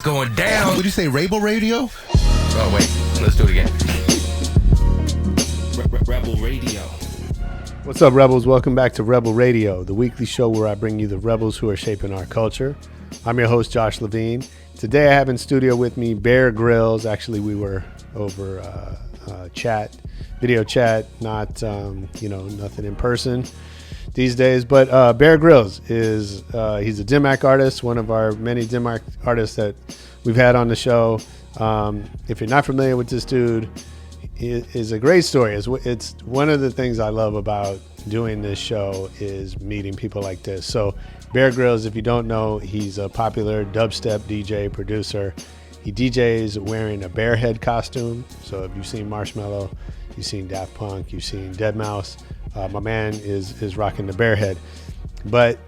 Going down. What did you say, Rebel Radio? Oh, wait. Let's do it again. Rebel Radio. What's up, Rebels? Welcome back to Rebel Radio, the weekly show where I bring you the rebels who are shaping our culture. I'm your host, Josh Levine. Today I have in studio with me Bear Grillz. Actually, we were over video chat, not, nothing in person these days. But Bear Grillz is, he's a DIMAC artist, one of our many DIMAC artists that we've had on the show. If you're not familiar with this dude, it is a great story. It's one of the things I love about doing this show is meeting people like this. So Bear Grillz, if you don't know, he's a popular dubstep DJ, producer. He DJs wearing a bear head costume. So if you've seen Marshmello, you've seen Daft Punk, you've seen Deadmau5, my man is rocking the bear head. But,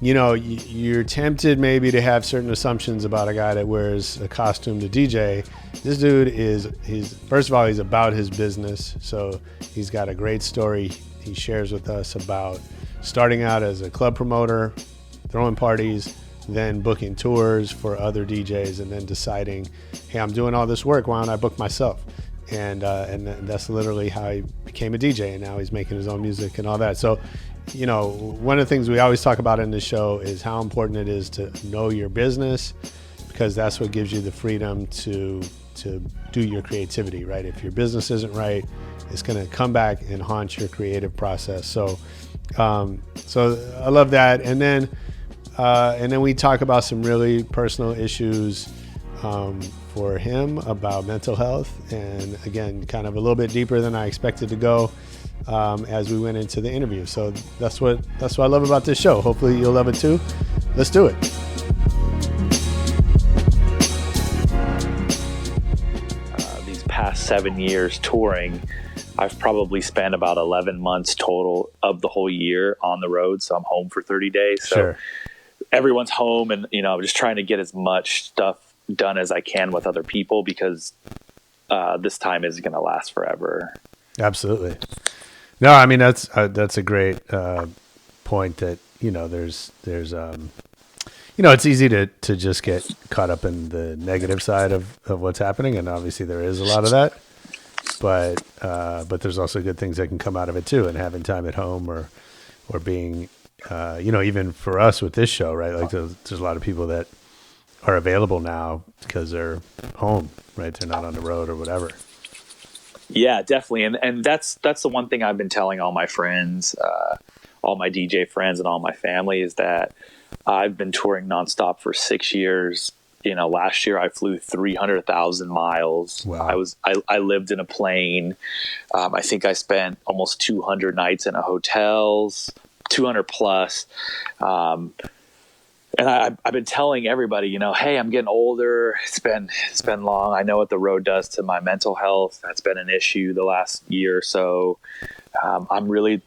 you know, you're tempted maybe to have certain assumptions about a guy that wears a costume to DJ. This dude he's first of all, he's about his business. So he's got a great story he shares with us about starting out as a club promoter, throwing parties, then booking tours for other DJs, and then deciding, hey, I'm doing all this work, why don't I book myself? And that's literally how he became a DJ, and now he's making his own music and all that. So, you know, one of the things we always talk about in this show is how important it is to know your business, because that's what gives you the freedom to do your creativity, right? If your business isn't right, it's going to come back and haunt your creative process. So I love that. And then we talk about some really personal issues for him about mental health, and again, kind of a little bit deeper than I expected to go as we went into the interview. So that's what I love about this show. Hopefully you'll love it too. Let's do it. These past 7 years touring, I've probably spent about 11 months total of the whole year on the road. So I'm home for 30 days. So Sure. Everyone's home, and, you know, I'm just trying to get as much stuff done as I can with other people, because this time isn't going to last forever. Absolutely. No, I mean, that's a great point that, you know, there's you know, it's easy to just get caught up in the negative side of what's happening. And obviously there is a lot of that, but there's also good things that can come out of it too. And having time at home or being, you know, even for us with this show, right? Like there's a lot of people that are available now because they're home, right? They're not on the road or whatever. Yeah, definitely. And that's the one thing I've been telling all my friends, all my DJ friends and all my family, is that I've been touring nonstop for 6 years. You know, last year I flew 300,000 miles. Wow. I lived in a plane. I think I spent almost 200 nights in a hotels, 200 plus. And I've been telling everybody, you know, hey, I'm getting older. It's been long. I know what the road does to my mental health. That's been an issue the last year or so. I'm really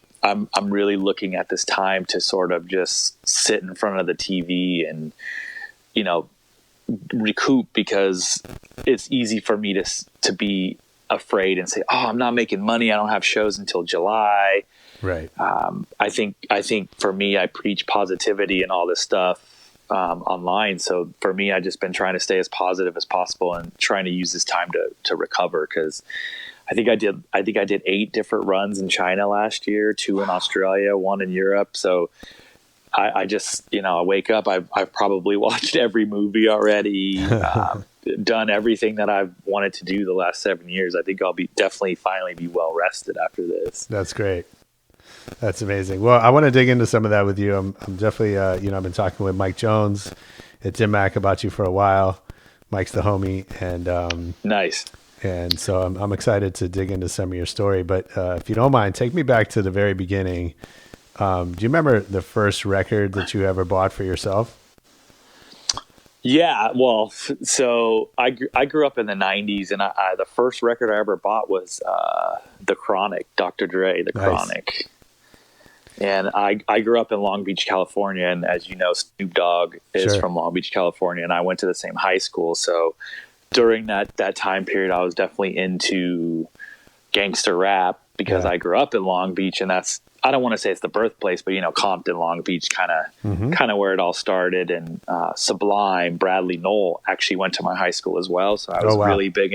looking at this time to sort of just sit in front of the TV and, you know, recoup, because it's easy for me to be afraid and say, oh, I'm not making money. I don't have shows until July. Right. I think for me, I preach positivity and all this stuff online. So for me, I've just been trying to stay as positive as possible and trying to use this time to recover. Cause I think I did 8 different runs in China last year, 2 in Australia, 1 in Europe. So I just, you know, I wake up, I've probably watched every movie already, done everything that I've wanted to do the last 7 years. I think I'll definitely finally be well rested after this. That's great. That's amazing. Well, I want to dig into some of that with you. I'm definitely, you know, I've been talking with Mike Jones at DIMAC about you for a while. Mike's the homie, and nice. And so I'm excited to dig into some of your story. But if you don't mind, take me back to the very beginning. Do you remember the first record that you ever bought for yourself? Yeah, well, so I grew up in the 90s, and the first record I ever bought was The Chronic, Dr. Dre, The Chronic. And I grew up in Long Beach, California, and as you know, Snoop Dogg is from Long Beach, California, and I went to the same high school. So during that time period, I was definitely into gangster rap because I grew up in Long Beach, and I don't want to say it's the birthplace, but Compton, Long Beach, kind of where it all started. And Sublime, Bradley Knoll actually went to my high school as well. So I was really big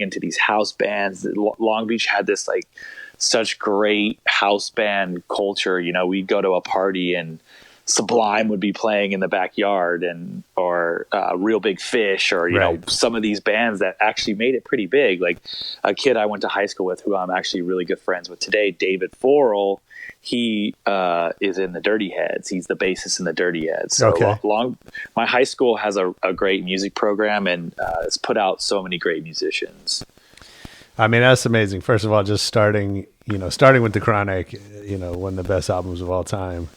into these house bands. Long Beach had this like such great house band culture. We'd go to a party and Sublime would be playing in the backyard, or Real Big Fish, or some of these bands that actually made it pretty big. Like a kid I went to high school with, who I'm actually really good friends with today, David Forrell. He is in the Dirty Heads. He's the bassist in the Dirty Heads. So my high school has a great music program, and it's put out so many great musicians. I mean, that's amazing. First of all, just starting with The Chronic, one of the best albums of all time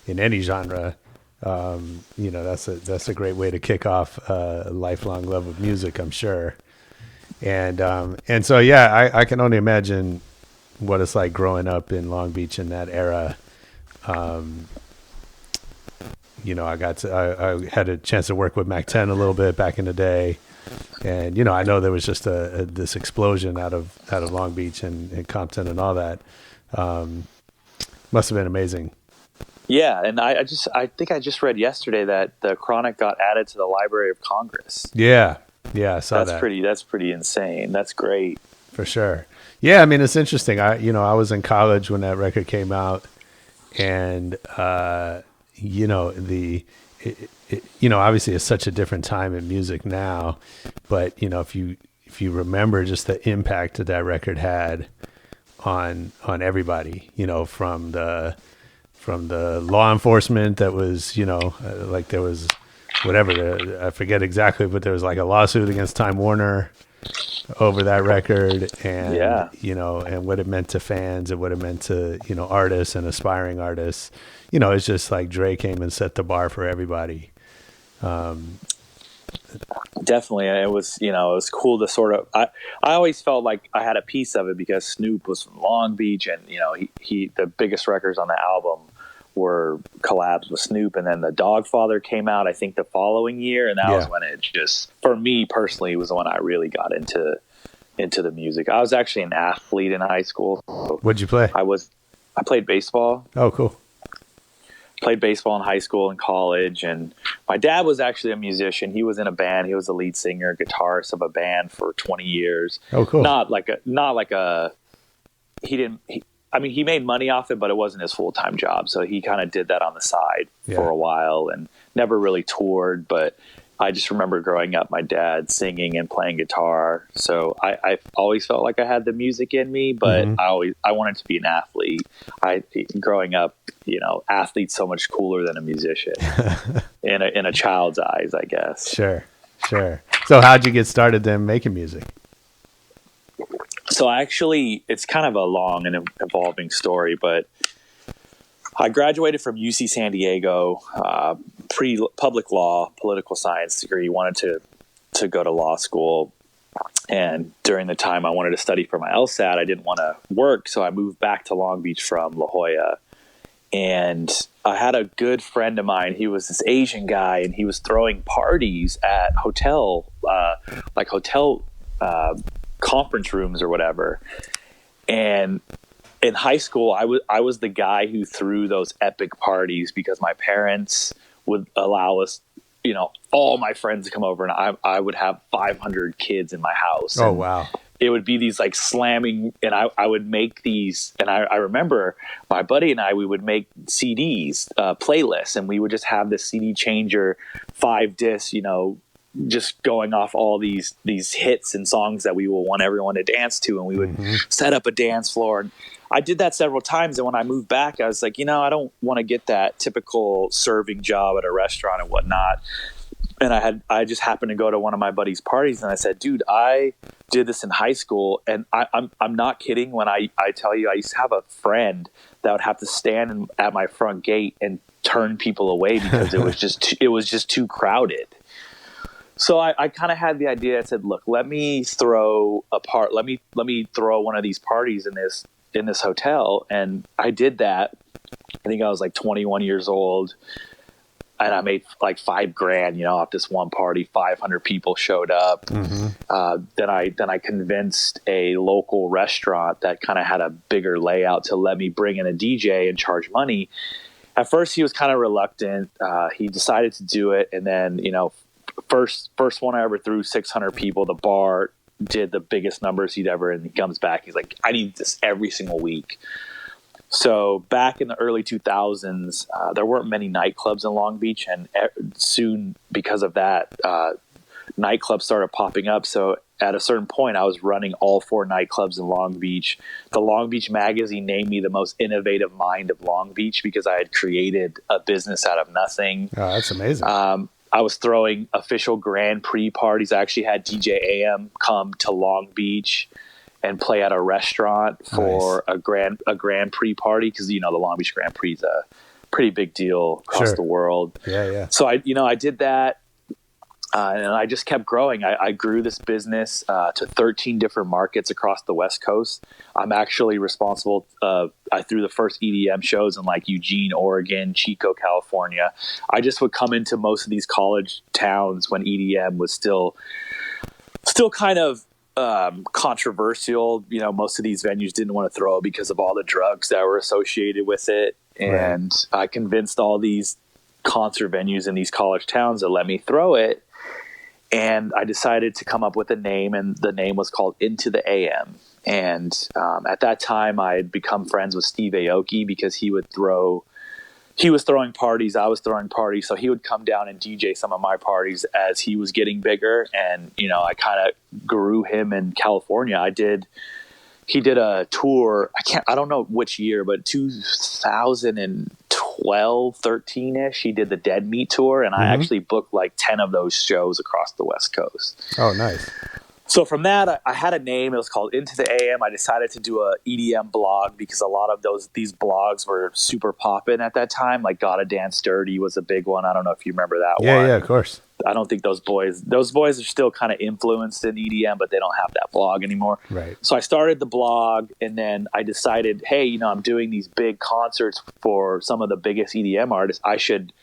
in any genre. That's a great way to kick off a lifelong love of music, I'm sure. And so, I can only imagine what it's like growing up in Long Beach in that era. I had a chance to work with Mac 10 a little bit back in the day. And, I know there was just this explosion out of Long Beach and Compton and all that. Must have been amazing. Yeah, and I think I just read yesterday that the Chronic got added to the Library of Congress. Yeah, I saw that. That's pretty insane. That's great. For sure. Yeah, I mean, it's interesting. I was in college when that record came out, and obviously it's such a different time in music now, but if you remember just the impact that record had on everybody, from the law enforcement that was, like there was I forget exactly, but there was like a lawsuit against Time Warner over that record, and and what it meant to fans and what it meant to artists and aspiring artists. It's just like Dre came and set the bar for everybody. Definitely, and it was cool to sort of. I always felt like I had a piece of it because Snoop was from Long Beach, and he the biggest records on the album were collabs with Snoop, and then the Dogfather came out, I think, the following year, and that was when it just, for me personally, was when I really got into the music. I was actually an athlete in high school. So what'd you play? I played baseball. Oh, cool. Played baseball in high school and college, and my dad was actually a musician. He was in a band. He was the lead singer, guitarist of a band for 20 years. Oh, cool. He made money off it, but it wasn't his full-time job. So he kind of did that on the side for a while and never really toured. But I just remember growing up, my dad singing and playing guitar. So I always felt like I had the music in me, but I wanted to be an athlete. Growing up, athlete's so much cooler than a musician in a child's eyes, I guess. Sure. So how'd you get started then making music? So it's kind of a long and evolving story, but I graduated from UC San Diego, public law, political science degree, wanted to go to law school. And during the time I wanted to study for my LSAT, I didn't want to work. So I moved back to Long Beach from La Jolla. And I had a good friend of mine. He was this Asian guy, and he was throwing parties at hotel conference rooms or whatever. And in high school, I was the guy who threw those epic parties because my parents would allow us, all my friends to come over, and I would have 500 kids in my house. Oh, wow. It would be these like slamming, and I would make these, and I remember my buddy and we would make CDs, playlists, and we would just have this CD changer, 5 discs, just going off all these hits and songs that we will want everyone to dance to, and we would set up a dance floor. And I did that several times, and when I moved back, I was like, I don't want to get that typical serving job at a restaurant and whatnot. And I just happened to go to one of my buddy's parties, and I said, dude, I did this in high school, and I'm not kidding when I tell you I used to have a friend that would have to stand at my front gate and turn people away because it was just too crowded. So I kind of had the idea. I said, look, let me throw one of these parties in this hotel. And I did that. I think I was like 21 years old. I made like $5,000, off this one party. 500 people showed up. Then I convinced a local restaurant that kind of had a bigger layout to let me bring in a DJ and charge money. At first, he was kind of reluctant. He decided to do it, and then first one I ever threw 600 people. The bar did the biggest numbers he'd ever, and he comes back. He's like, I need this every single week. So back in the early 2000s, there weren't many nightclubs in Long Beach, and soon because of that, nightclubs started popping up. So at a certain point, I was running all 4 nightclubs in Long Beach. The Long Beach Magazine named me the most innovative mind of Long Beach because I had created a business out of nothing. Oh, that's amazing. I was throwing official Grand Prix parties. I actually had DJ AM come to Long Beach and play at a restaurant for a Grand Prix party, because the Long Beach Grand Prix is a pretty big deal across the world. Yeah. So I did that, and I just kept growing. I grew this business to 13 different markets across the West Coast. I'm actually responsible. I threw the first EDM shows in like Eugene, Oregon, Chico, California. I just would come into most of these college towns when EDM was still kind of controversial. Most of these venues didn't want to throw it because of all the drugs that were associated with it. And I convinced all these concert venues in these college towns to let me throw it. And I decided to come up with a name, and the name was called Into the AM. And at that time, I had become friends with Steve Aoki because he was throwing parties, I was throwing parties. So he would come down and DJ some of my parties as he was getting bigger. And, I kind of grew him in California. He did a tour. I don't know which year, but 2012, 13-ish, he did the Dead Meat tour. And I actually booked like 10 of those shows across the West Coast. Oh, nice. So from that, I had a name. It was called Into the AM. I decided to do a EDM blog because a lot of these blogs were super poppin' at that time. Like Gotta Dance Dirty was a big one. I don't know if you remember that one. Yeah, of course. I don't think those boys are still kind of influenced in EDM, but they don't have that blog anymore. Right. So I started the blog, and then I decided, hey, I'm doing these big concerts for some of the biggest EDM artists. I should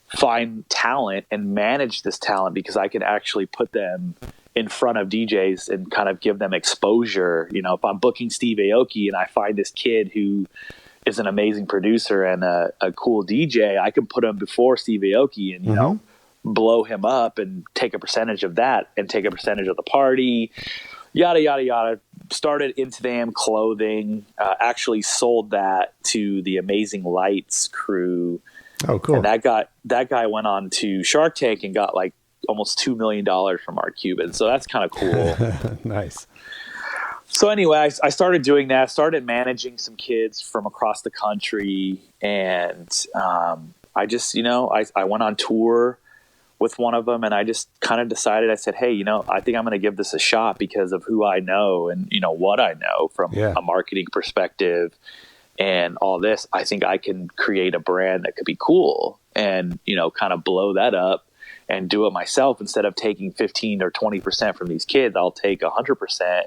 find talent and manage this talent because I could actually put them in front of DJs and kind of give them exposure. If I'm booking Steve Aoki and I find this kid who is an amazing producer and a cool DJ, I can put him before Steve Aoki and, blow him up and take a percentage of that and take a percentage of the party, yada, yada, yada. Started Into the AM clothing, actually sold that to the Amazing Lights crew. Oh, cool. And that guy went on to Shark Tank and got like almost $2 million from Mark Cuban. So that's kind of cool. Nice. So anyway, I started doing that, started managing some kids from across the country. And I just, I went on tour with one of them, and I just kind of decided, I said, hey, I think I'm going to give this a shot because of who I know and, what I know from a marketing perspective and all this. I think I can create a brand that could be cool and, kind of blow that up and do it myself. Instead of taking 15 or 20% from these kids, I'll take 100%.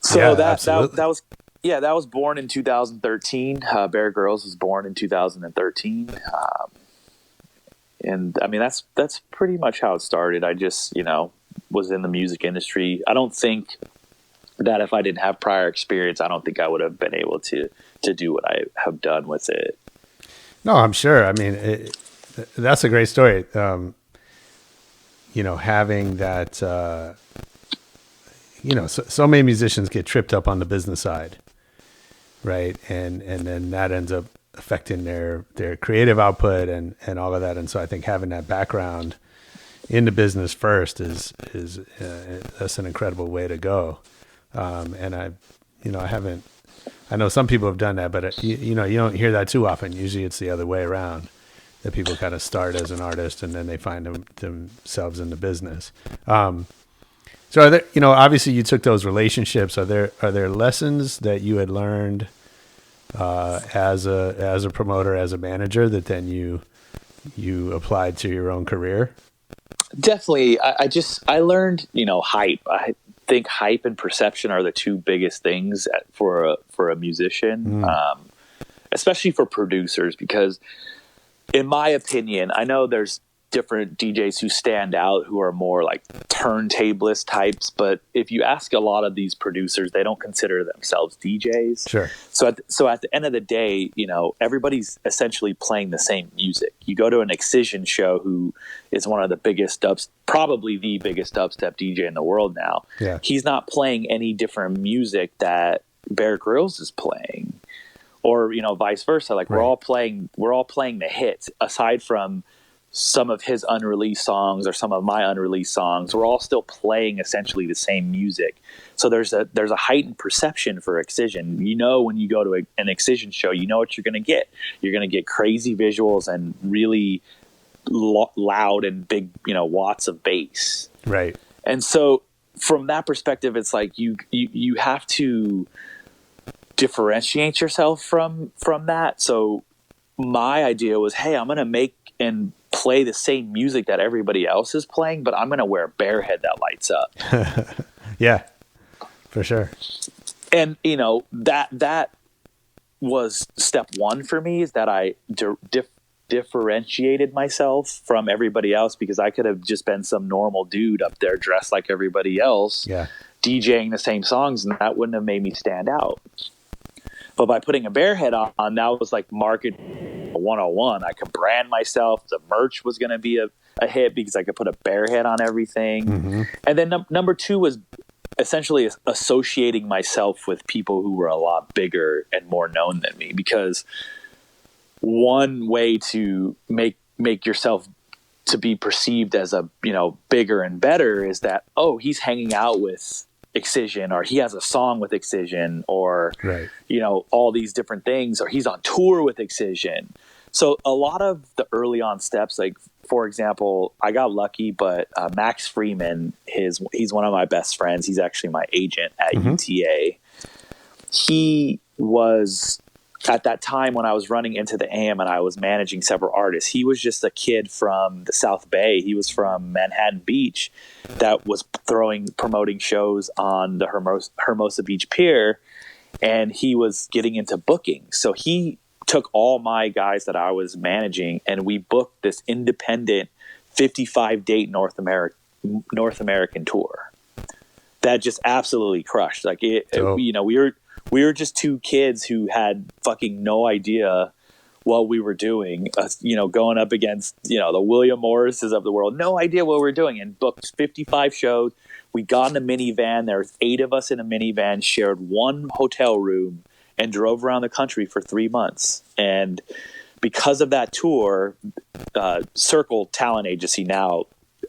So that was born in 2013. Bear Grillz was born in 2013. And I mean, that's pretty much how it started. I just, was in the music industry. I don't think that if I didn't have prior experience, I don't think I would have been able to do what I have done with it. No, I'm sure. I mean, that's a great story. Having that, so many musicians get tripped up on the business side, right? And then that ends up affecting their creative output and all of that. And so I think having that background in the business first is that's an incredible way to go. And I know some people have done that, but you don't hear that too often. Usually it's the other way around, that people kind of start as an artist and then they find themselves in the business. So are there, obviously you took those relationships. Are there lessons that you had learned as a promoter, as a manager, that then you applied to your own career? Definitely. I learned, hype. I think hype and perception are the two biggest things for a musician, especially for producers, because in my opinion, I know there's different DJs who stand out who are more like turntablist types, but if you ask a lot of these producers, they don't consider themselves DJs. Sure. So at the end of the day, you know, everybody's essentially playing the same music. You go to an Excision show, who is one of the biggest probably the biggest dubstep DJ in the world now. Yeah. He's not playing any different music that Bear Grillz is playing, or, you know, vice versa. Like Right. we're all playing the hits, aside from some of his unreleased songs or some of my unreleased songs. We're all still playing essentially the same music. So there's a heightened perception for Excision. You know, when you go to an Excision show, you know what you're going to get. You're going to get crazy visuals and really loud and big, you know, watts of bass. Right. And so from that perspective, it's like you have to differentiate yourself from that. So my idea was, hey, I'm going to make and play the same music that everybody else is playing, but I'm going to wear a bear head that lights up. Yeah, for sure. And, you know, that was step one for me, is that I differentiated myself from everybody else, because I could have just been some normal dude up there dressed like everybody else, Yeah. DJing the same songs, and that wouldn't have made me stand out. But by putting a bear head on, that was like market 101. I could brand myself. The merch was going to be a hit because I could put a bear head on everything. Mm-hmm. And then number two was essentially associating myself with people who were a lot bigger and more known than me, because one way to make yourself to be perceived as a, you know, bigger and better is that, oh, he's hanging out with Excision, or he has a song with Excision, or, Right. you know, all these different things, or he's on tour with Excision. So a lot of the early on steps, like, for example, I got lucky, but Max Freeman, he's one of my best friends. He's actually my agent at UTA. He was, at that time when I was running Into the AM and I was managing several artists, he was just a kid from the South Bay. He was from Manhattan Beach that was promoting shows on the Hermosa Beach Pier, and he was getting into booking. So he took all my guys that I was managing, and we booked this independent 55-date North American tour that just absolutely crushed. Like you know, we were just two kids who had fucking no idea what we were doing, you know, going up against, you know, the William Morrises of the world, no idea what we're doing, and booked 55 shows. We got in a minivan. There was 8 of us in a minivan, shared one hotel room, and drove around the country for 3 months. And because of that tour, Circle Talent Agency, now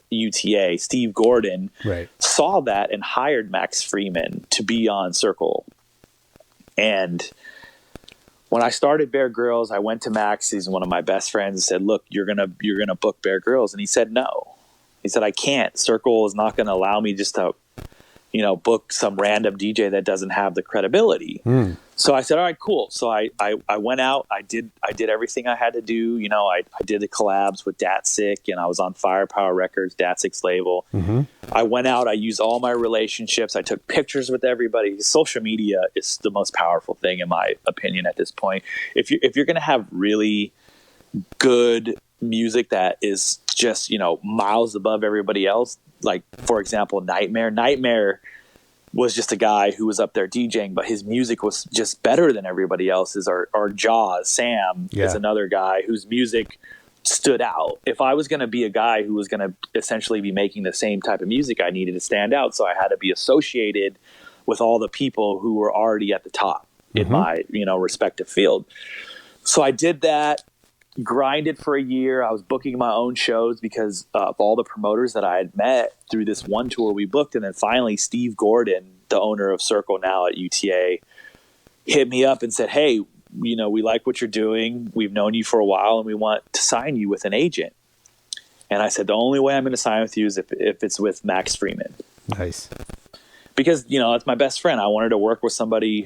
UTA, Steve Gordon, Right. saw that and hired Max Freeman to be on Circle. And when I started Bear Grillz, I went to Max, he's one of my best friends, and said, look, you're gonna book Bear Grillz. And he said, no. He said, I can't. Circle is not going to allow me just to, you know, book some random DJ that doesn't have the credibility. So I said, all right, cool. So I went out, I did everything I had to do. You know, I did the collabs with Datsik, and I was on Firepower Records, Datsik's label. I went out, I used all my relationships. I took pictures with everybody. Social media is the most powerful thing, in my opinion, at this point. If you're going to have really good music that is just, you know, miles above everybody else, like, for example, Nightmare was just a guy who was up there DJing, but his music was just better than everybody else's. Or Jaws, Sam is another guy whose music stood out. If I was going to be a guy who was going to essentially be making the same type of music, I needed to stand out. So I had to be associated with all the people who were already at the top in my, you know, respective field. So I did that, grinded for a year. I was booking my own shows because of all the promoters that I had met through this one tour we booked. And then finally, Steve Gordon, the owner of Circle now at UTA, hit me up and said, hey, you know, we like what you're doing. We've known you for a while, and we want to sign you with an agent. And I said, the only way I'm going to sign with you is if it's with Max Freeman. Nice. Because, you know, that's my best friend. I wanted to work with somebody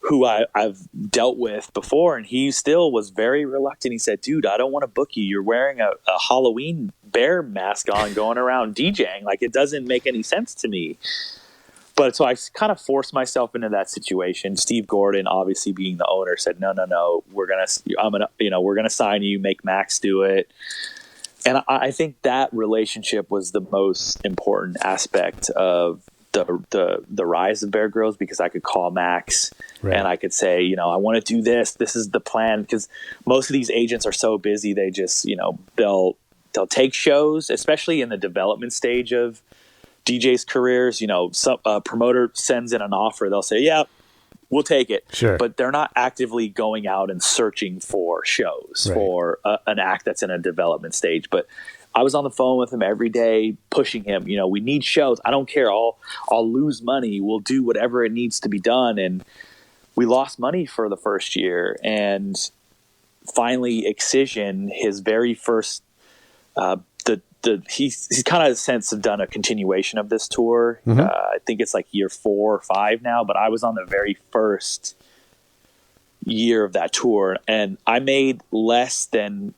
who I've dealt with before, and he still was very reluctant. He said, dude, I don't want to book you. You're wearing a Halloween bear mask on going around DJing. Like, it doesn't make any sense to me. But so I kind of forced myself into that situation. Steve Gordon, obviously being the owner, said, no, we're going to sign you, make Max do it. And I think that relationship was the most important aspect of the rise of Bear Grillz, because I could call Max and I could say, I want to do this. This is the plan. Because most of these agents are so busy. They just, they'll take shows, especially in the development stage of DJs' careers. Some promoter sends in an offer. They'll say, yeah, we'll take it. Sure. But they're not actively going out and searching for shows for an act that's in a development stage. But I was on the phone with him every day, pushing him. We need shows. I don't care. I'll lose money. We'll do whatever it needs to be done. And we lost money for the first year. And finally, Excision, his very first, he's kind of since done a continuation of this tour. I think it's like year 4 or 5 now, but I was on the very first year of that tour, and I made less than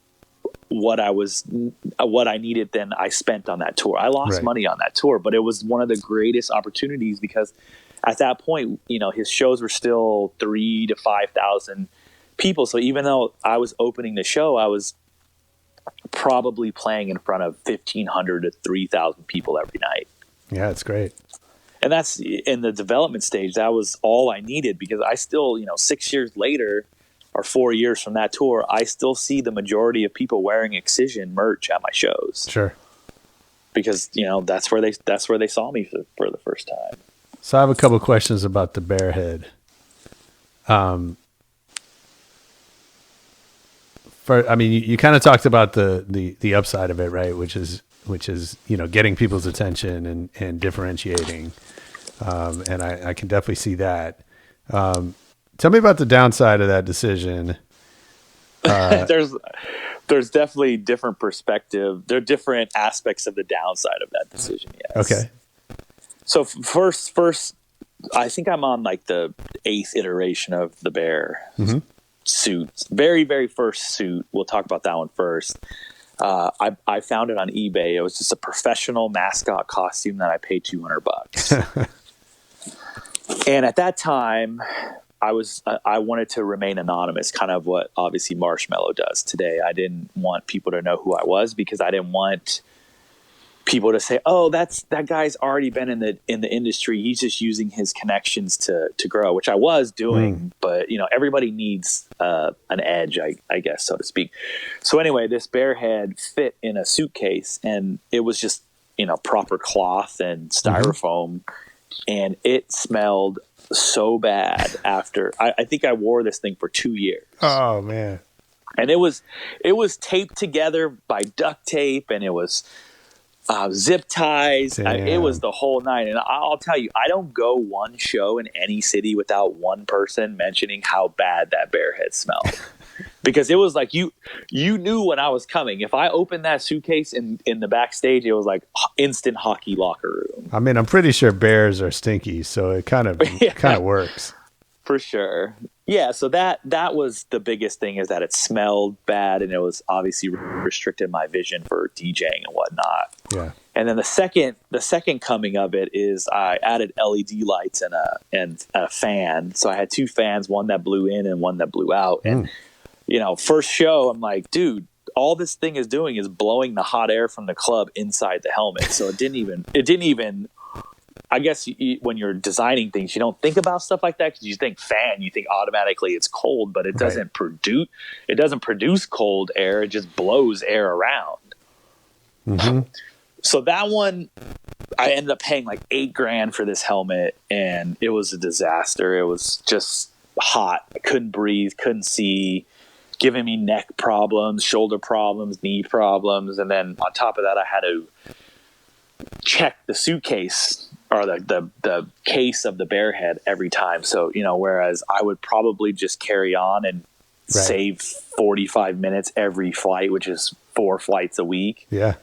what I needed than I spent on that tour. I lost money on that tour, but it was one of the greatest opportunities, because at that point, his shows were still 3,000 to 5,000 people. So even though I was opening the show, I was probably playing in front of 1,500 to 3,000 people every night. Yeah, it's great. And that's in the development stage. That was all I needed, because I still, 6 years later or 4 years from that tour, I still see the majority of people wearing Excision merch at my shows. Sure. Because, that's where they saw me for the first time. So I have a couple of questions about the bear head. You kind of talked about the upside of it, right? Which is getting people's attention and differentiating. And I can definitely see that. Tell me about the downside of that decision. There's definitely different perspective. There are different aspects of the downside of that decision. Yes. Okay. So first, I think I'm on like the 8th iteration of the bear suit. Very, very first suit. We'll talk about that one first. I found it on eBay. It was just a professional mascot costume that I paid $200. And at that time, I wanted to remain anonymous, kind of what obviously Marshmello does today. I didn't want people to know who I was, because I didn't want people to say, "Oh, that guy's already been in the industry. He's just using his connections to grow," which I was doing. But everybody needs an edge, I guess, so to speak. So anyway, this bear head fit in a suitcase, and it was just proper cloth and styrofoam, and it smelled so bad after. I think I wore this thing for 2 years. Oh man! And it was taped together by duct tape, and it was zip ties. It was the whole night. And I'll tell you, I don't go one show in any city without one person mentioning how bad that bear head smelled. Because it was like you knew when I was coming. If I opened that suitcase in the backstage, it was like instant hockey locker room. I mean, I'm pretty sure bears are stinky, so it kind of works. For sure. Yeah, so that was the biggest thing, is that it smelled bad, and it was obviously restricted my vision for DJing and whatnot. Yeah. And then the second coming of it is I added LED lights and a fan. So I had 2 fans, one that blew in and one that blew out. And first show, I'm like, dude, all this thing is doing is blowing the hot air from the club inside the helmet. So it didn't even I guess when you're designing things, you don't think about stuff like that, because you think fan, you think automatically it's cold, but it doesn't produce cold air. It just blows air around. So that one, I ended up paying like $8,000 for this helmet, and it was a disaster. It was just hot. I couldn't breathe, couldn't see, giving me neck problems, shoulder problems, knee problems. And then on top of that, I had to check the suitcase or the case of the bear head every time. So, whereas I would probably just carry on and save 45 minutes every flight, which is 4 flights a week. Yeah.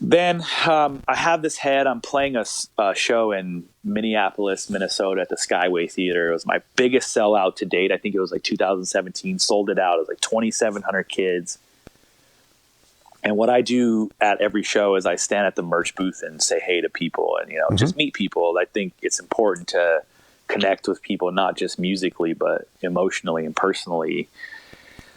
Then I have this head. I'm playing a show in Minneapolis, Minnesota at the Skyway Theater. It was my biggest sellout to date. I think it was like 2017. Sold it out. It was like 2,700 kids. And what I do at every show is I stand at the merch booth and say hey to people and, just meet people. I think it's important to connect with people, not just musically, but emotionally and personally.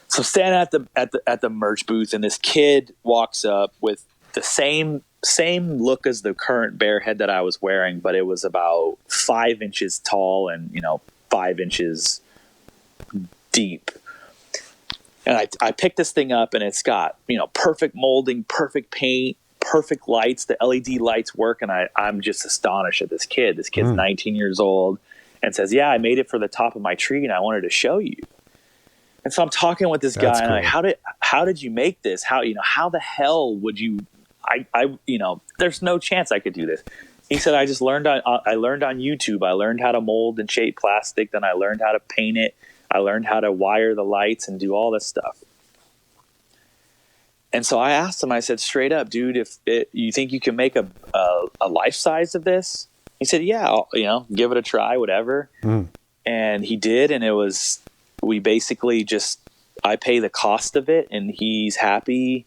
So standing at the merch booth, and this kid walks up with the same look as the current bear head that I was wearing, but it was about 5 inches tall and 5 inches deep. And I picked this thing up, and it's got perfect molding, perfect paint, perfect lights. The LED lights work, and I'm just astonished at this kid. This kid's 19 years old, and says, "Yeah, I made it for the top of my tree, and I wanted to show you." And so I'm talking with this guy, and I'm like, how did you make this? How the hell would you? There's no chance I could do this. He said, I learned on YouTube. I learned how to mold and shape plastic. Then I learned how to paint it. I learned how to wire the lights and do all this stuff. And so I asked him, I said, straight up, dude, you think you can make a life size of this? He said, yeah, I'll, give it a try, whatever. And he did. And we basically I pay the cost of it, and he's happy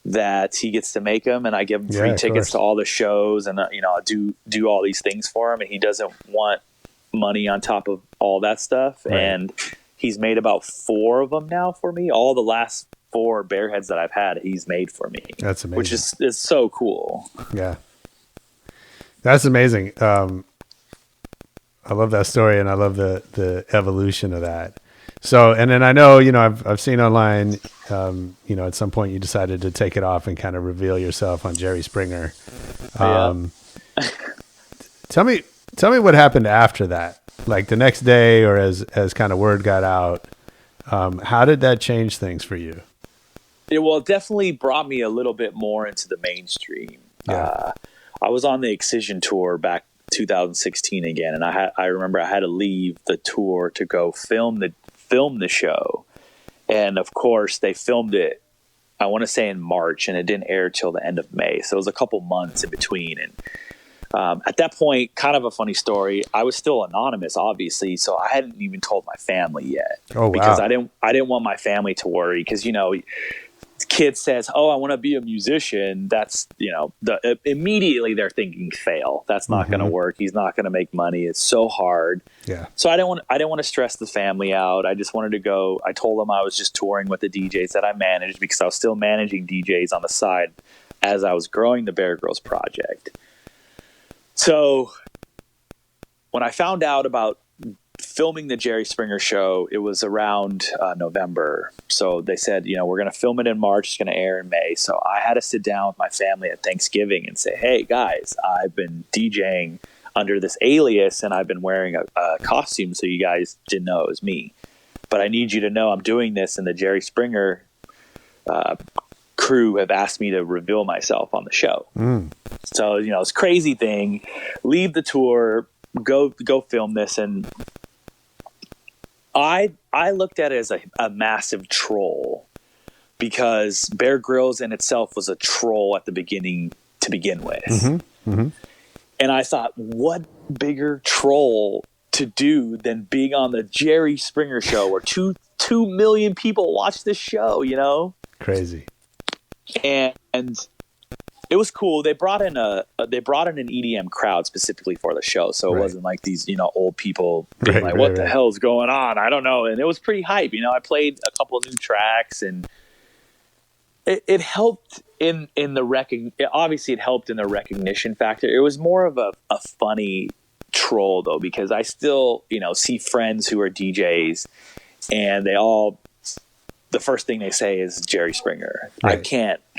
that he gets to make them, and I give him free tickets to all the shows, and I do all these things for him, and he doesn't want money on top of all that stuff. Right. And he's made about 4 of them now for me. All the last 4 bear heads that I've had, he's made for me. That's amazing. Which is so cool. Yeah, that's amazing. I love that story, and I love the evolution of that. So, and then I know, I've seen online, at some point you decided to take it off and kind of reveal yourself on Jerry Springer. Tell me what happened after that, like the next day, or as kind of word got out. How did that change things for you? It definitely brought me a little bit more into the mainstream. Yeah. I was on the Excision tour back 2016 again, and I remember I had to leave the tour to go film the show. And of course they filmed it, I want to say in March, and it didn't air till the end of May. So it was a couple months in between. And at that point, kind of a funny story, I was still anonymous, obviously. So I hadn't even told my family yet. Oh, wow. Because I didn't want my family to worry. Cause kid says, "Oh, I want to be a musician." That's, immediately they're thinking fail. That's not going to work. He's not going to make money. It's so hard. Yeah. So I didn't want to stress the family out. I just wanted to go. I told them I was just touring with the DJs that I managed, because I was still managing DJs on the side as I was growing the Bear Grillz project. So when I found out about filming the Jerry Springer show, it was around November. So they said, we're going to film it in March. It's going to air in May. So I had to sit down with my family at Thanksgiving and say, "Hey guys, I've been DJing under this alias, and I've been wearing a costume, so you guys didn't know it was me. But I need you to know I'm doing this, and the Jerry Springer crew have asked me to reveal myself on the show." So, it's a crazy thing. Leave the tour, go film this, and I looked at it as a massive troll, because Bear Grillz in itself was a troll at the beginning to begin with. And I thought, what bigger troll to do than being on the Jerry Springer show, where 2 million people watch this show, Crazy. And it was cool. They brought in an EDM crowd specifically for the show, so it wasn't like these old people being what the hell's going on? I don't know. And it was pretty hype. I played a couple of new tracks, and it helped in the obviously it helped in the recognition factor. It was more of a funny troll though, because I still see friends who are DJs, and they all, the first thing they say is Jerry Springer. Right.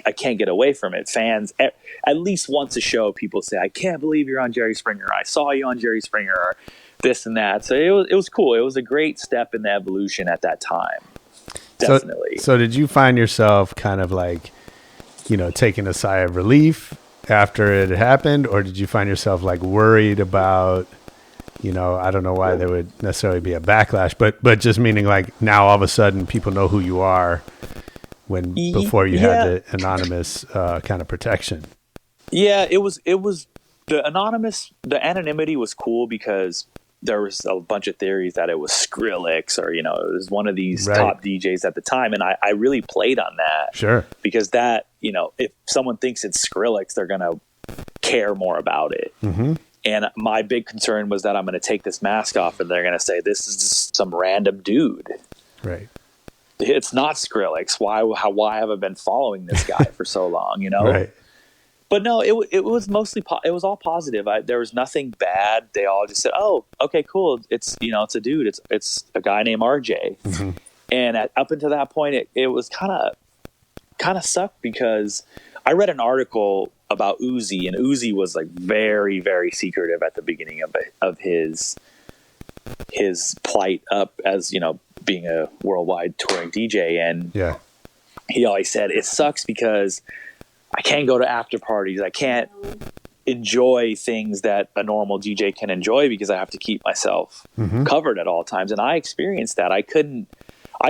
I can't get away from it. Fans, at least once a show, people say, "I can't believe you're on Jerry Springer. I saw you on Jerry Springer," or this and that. So it was cool. It was a great step in the evolution at that time. Definitely. So did you find yourself kind of like, taking a sigh of relief after it happened, or did you find yourself like worried about, I don't know why there would necessarily be a backlash, but just meaning like now all of a sudden people know who you are, when before you had the anonymous kind of protection? Yeah, it was the anonymity was cool, because there was a bunch of theories that it was Skrillex or, it was one of these Right. top DJs at the time. And I really played on that. Sure. Because that, if someone thinks it's Skrillex, they're going to care more about it. Mm-hmm. And my big concern was that I'm going to take this mask off and they're going to say, this is just some random dude. Right. It's not Skrillex. Why have I been following this guy for so long, Right. But no, it was mostly, it was all positive. There was nothing bad. They all just said, oh, okay, cool. It's, it's a dude. It's a guy named RJ. Mm-hmm. And up until that point, it was kind of sucked because I read an article about Uzi, and Uzi was like very, very secretive at the beginning of his plight up as, being a worldwide touring DJ. And Yeah. he always said, it sucks because I can't go to after parties. I can't enjoy things that a normal DJ can enjoy because I have to keep myself covered at all times. And I experienced that. I could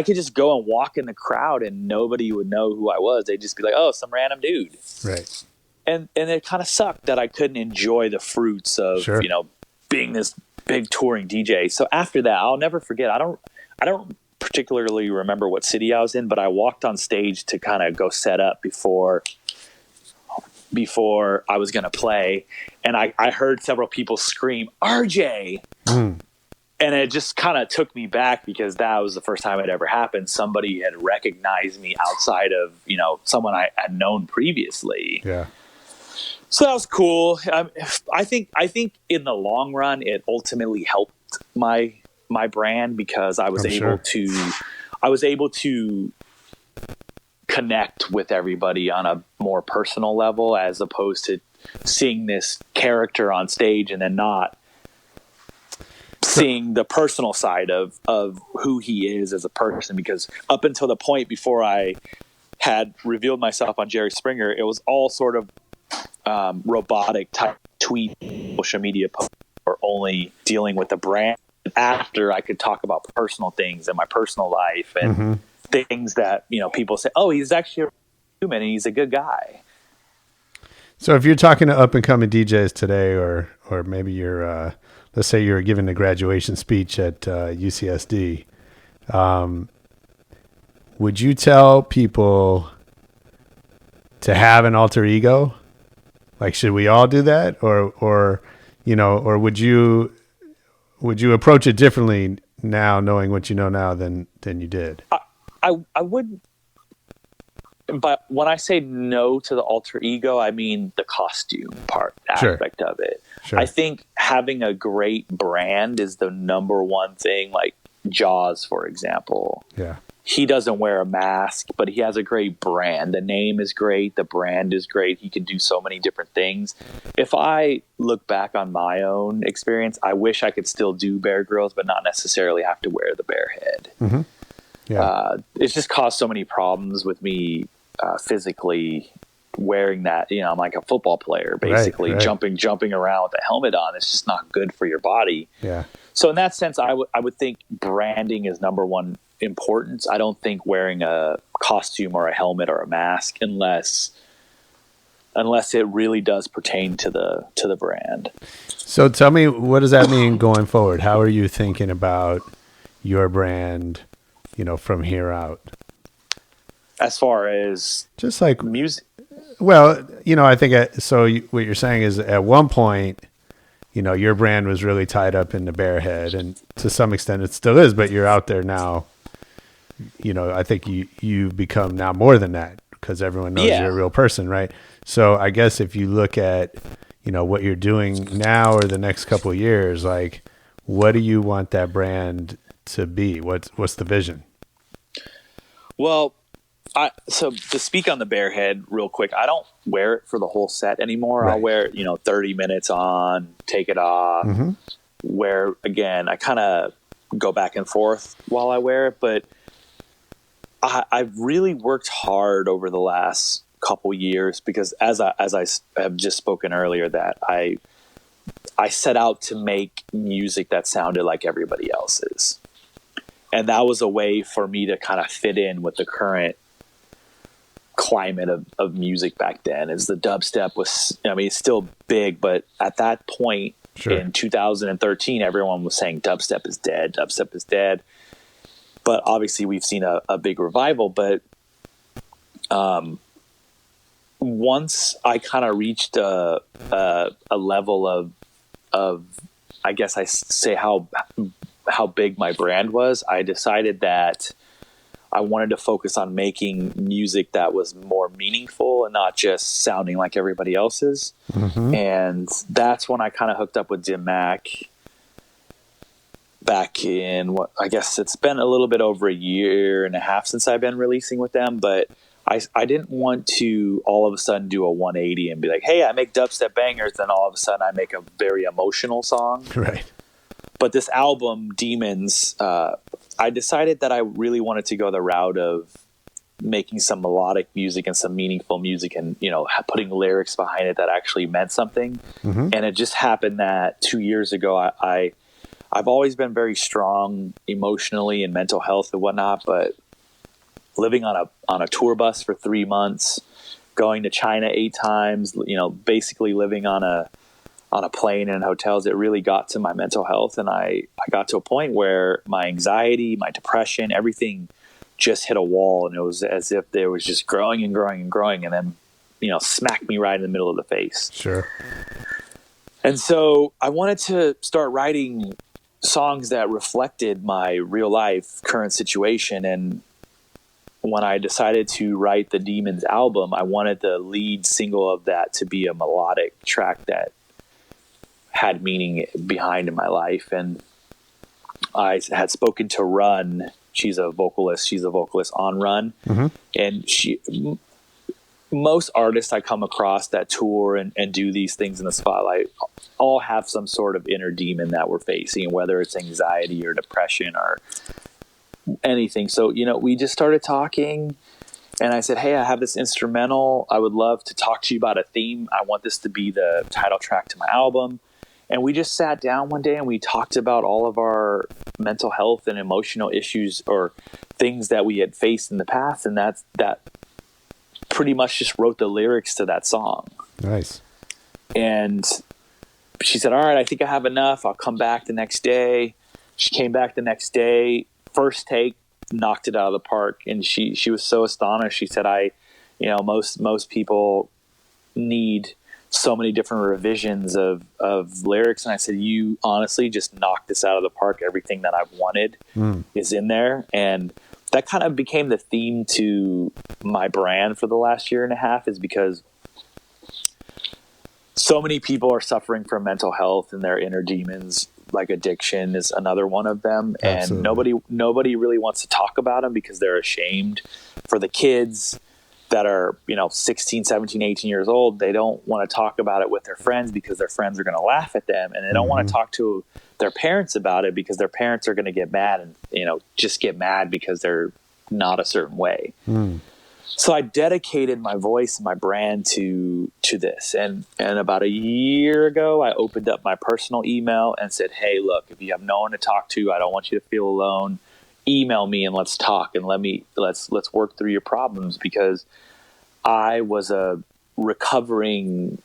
just go and walk in the crowd and nobody would know who I was. They'd just be like, oh, some random dude. Right. And it kind of sucked that I couldn't enjoy the fruits of, Sure. being this big touring DJ. So after that, I'll never forget. I don't particularly remember what city I was in, but I walked on stage to kind of go set up before I was going to play. And I heard several people scream, RJ. And it just kind of took me back because that was the first time it ever happened. Somebody had recognized me outside of, someone I had known previously. Yeah. So that was cool. I think in the long run, it ultimately helped my brand because I was able to connect with everybody on a more personal level as opposed to seeing this character on stage and then not seeing the personal side of who he is as a person. Because up until the point before I had revealed myself on Jerry Springer, it was all sort of robotic type tweet, social media posts, or only dealing with the brand. After I could talk about personal things in my personal life and things that, people say, oh, he's actually a human and he's a good guy. So if you're talking to up and coming DJs today, or maybe you're, let's say you're giving a graduation speech at UCSD, would you tell people to have an alter ego? Like, should we all do that? Or would you approach it differently now, knowing what you know now than you did? I would, but when I say no to the alter ego, I mean the costume aspect of it. Sure. I think having a great brand is the number one thing. Like Jaws, for example. Yeah. He doesn't wear a mask, but he has a great brand. The name is great. The brand is great. He can do so many different things. If I look back on my own experience, I wish I could still do Bear Grylls, but not necessarily have to wear the bear head. Mm-hmm. Yeah. It's just caused so many problems with me physically wearing that. I'm like a football player, basically right. jumping around with a helmet on. It's just not good for your body. Yeah. So in that sense, I would think branding is number one importance. I don't think wearing a costume or a helmet or a mask unless it really does pertain to the brand. So tell me, what does that mean going forward? How are you thinking about your brand, from here out? As far as just like music, well, I think what you're saying is at one point, your brand was really tied up in the bear head, and to some extent it still is, but you're out there now. I think you've become now more than that because everyone knows you're a real person, right? So I guess if you look at, what you're doing now or the next couple of years, like, what do you want that brand to be? What's the vision? Well, so to speak on the bear head real quick, I don't wear it for the whole set anymore. Right. I'll wear it, 30 minutes on, take it off, where again, I kind of go back and forth while I wear it, but I've really worked hard over the last couple years because as I have just spoken earlier, that I set out to make music that sounded like everybody else's. And that was a way for me to kind of fit in with the current climate of music back then. As the dubstep was, it's still big, but at that point Sure. In 2013, everyone was saying dubstep is dead, dubstep is dead. But obviously we've seen a big revival. But once I kind of reached a level of, I guess I say how big my brand was, I decided that I wanted to focus on making music that was more meaningful and not just sounding like everybody else's. Mm-hmm. And that's when I kind of hooked up with Jim Mack back in what, I guess it's been a little bit over a year and a half since I've been releasing with them. But I didn't want to all of a sudden do a 180 and be like, hey, I make dubstep bangers. Then all of a sudden I make a very emotional song. Right. But this album, Demons, I decided that I really wanted to go the route of making some melodic music and some meaningful music and, you know, putting lyrics behind it that actually meant something. Mm-hmm. And it just happened that 2 years ago, I've always been very strong emotionally and mental health and whatnot, but living on a tour bus for 3 months, going to China 8 times, you know, basically living on a plane and hotels, it really got to my mental health. And I got to a point where my anxiety, my depression, everything just hit a wall. And it was as if there was just growing and growing and growing. And then, you know, smacked me right in the middle of the face. Sure. And so I wanted to start writing songs that reflected my real life current situation. And when I decided to write the Demons album, I wanted the lead single of that to be a melodic track that had meaning behind in my life. And I had spoken to Run. She's a vocalist on Run. Mm-hmm. And most artists I come across that tour and do these things in the spotlight all have some sort of inner demon that we're facing, whether it's anxiety or depression or anything. So, you know, we just started talking and I said, hey, I have this instrumental. I would love to talk to you about a theme. I want this to be the title track to my album. And we just sat down one day and we talked about all of our mental health and emotional issues or things that we had faced in the past. And that pretty much just wrote the lyrics to that song. Nice. And she said, all right, I think I have enough. I'll come back the next day. She came back the next day, first take, knocked it out of the park. And she was so astonished. She said, most people need so many different revisions of lyrics. And I said, you honestly just knocked this out of the park. Everything that I've wanted is in there. And that kind of became the theme to my brand for the last year and a half, is because so many people are suffering from mental health and their inner demons, like addiction is another one of them. Absolutely. And nobody really wants to talk about them because they're ashamed. For the kids that are, 16, 17, 18 years old, they don't want to talk about it with their friends because their friends are going to laugh at them. And they don't want to talk to their parents about it because their parents are going to get mad and, just get mad because they're not a certain way. So I dedicated my voice and my brand to this. And about a year ago, I opened up my personal email and said, hey, look, if you have no one to talk to, I don't want you to feel alone. Email me and let's talk and let's work through your problems, because I was a recovering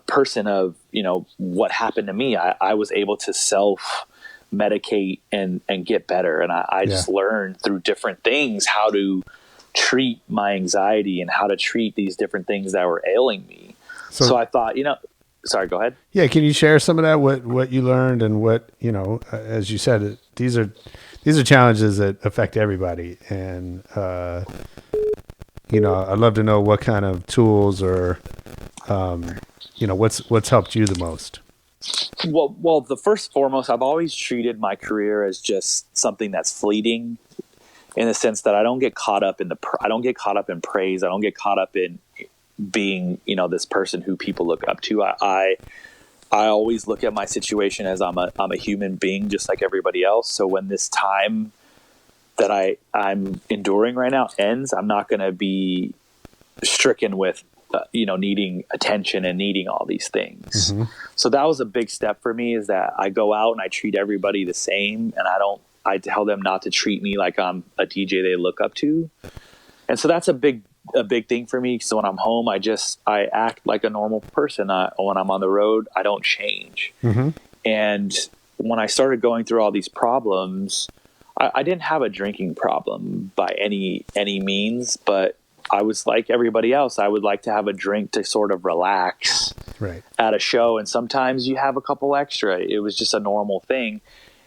person of, what happened to me. I was able to self-medicate and get better. And I just learned through different things how to treat my anxiety and how to treat these different things that were ailing me. So I thought, sorry, go ahead. Yeah. Can you share some of that, what you learned and what, as you said, these are challenges that affect everybody. And, I'd love to know what kind of tools or, what's helped you the most. Well, the first foremost, I've always treated my career as just something that's fleeting, in the sense that I don't get caught up in I don't get caught up in praise. I don't get caught up in being, this person who people look up to. I always look at my situation as I'm a human being just like everybody else. So when this time that I'm enduring right now ends, I'm not going to be stricken with, needing attention and needing all these things. Mm-hmm. So that was a big step for me, is that I go out and I treat everybody the same, and I tell them not to treat me like I'm a DJ they look up to. And so that's a big a big thing for me. So when I'm home, I act like a normal person. When I'm on the road, I don't change. Mm-hmm. And when I started going through all these problems, I didn't have a drinking problem by any means, but I was like everybody else. I would like to have a drink to sort of relax Right. at a show. And sometimes you have a couple extra. It was just a normal thing.